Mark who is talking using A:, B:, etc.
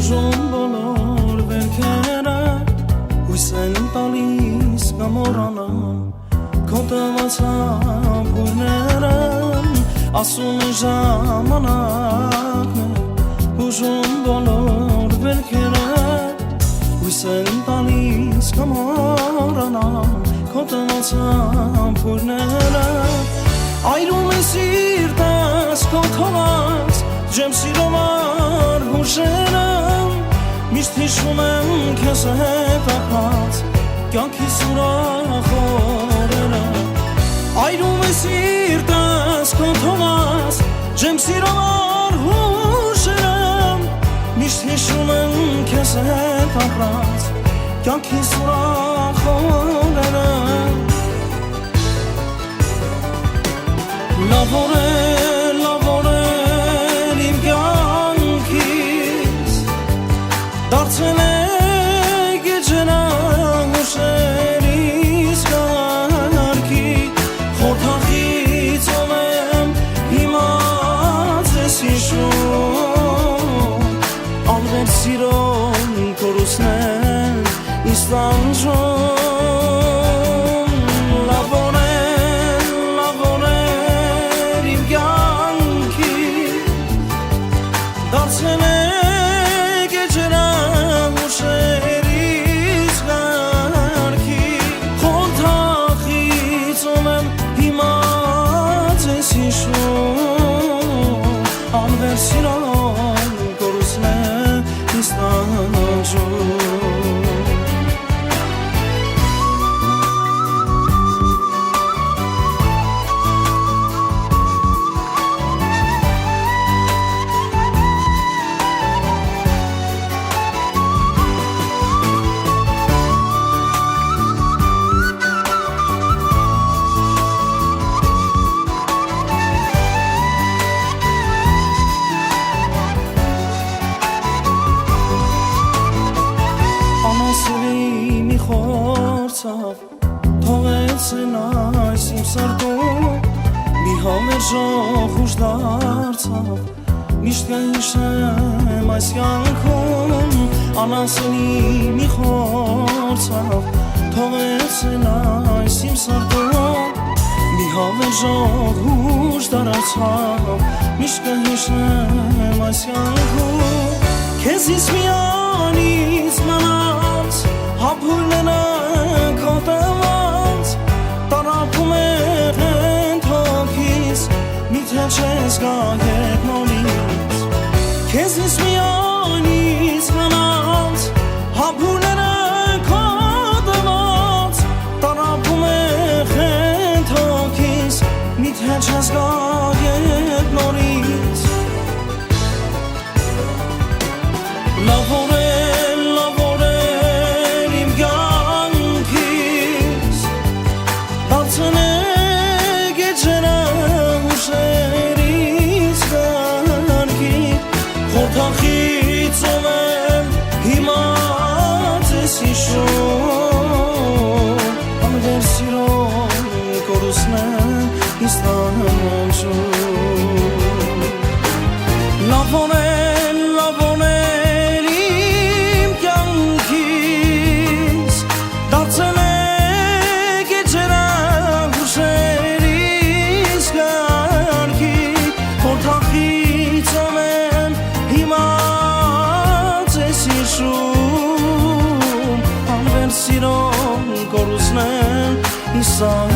A: Ուժում բոլոր վերքերը հույս են տալիս կամորանամ Քո տված հույրները ասում են ժամանակն է Ուժում բոլոր վերքերը հույս են տալիս կամորանամ Քո տված հույրները Այրում է սիրտս քո թողած Ջեմ սիրովար հուշերը Միշտ հիշում եմ քեզ հետ ապրած Կյանքիս ուրախ օրերը Այրում է սիրտս քո թողած Ջեմ սիրովար հուշերը Միշտ հիշում եմ քեզ հետ ապրած Կյանքիս ուրախ օրերը Լավ օրեր իմ կյանքիս Դարձել է գեջենա հուշերիս կարգի Խորթախից ով եմ հիմա ձեզ հիշում Անվեր սիրոն կորուսն են իստանջում Դարձել է գեջենա հուշերիս կարգի Խորթախից ով եմ հիմա ձեզ հիշում Անվեր սիրոն կորուսն է իստանջում Անասելի մի խորցավ Թողեց են այս իմ սրտում Մի համերժող ուժ դարձավ Միշտ կհիշեմ այս կյանքում Անասելի մի խորցավ Թողեց են այս իմ սրտում Մի համերժող ուժ դարձավ Միշտ կհիշեմ այս կյանքում Քեզից միանից մնաց Հապուրն է քո տված Տարապում է հենթոքից Միթե չես գա հետ նորից Քեզից միանից մնաց Հապուրն է քո տված Տարապում է հենթոքից Միթե չես գա հետ նորից Լավ օրեր իմ կյանքիս Դարձել է գեջենա հուշերիս կարգի Խորթախից ով եմ հիմա ձեզ հիշում Անվեր սիրոն կորուսն է իստանջում Լավ օրեր իմ կյանքիս Դարձել է գեջենա հուշերիս կարգի Խորթախից ով եմ հիմա ձեզ հիշում Անվեր սիրոն կորուսն է իսան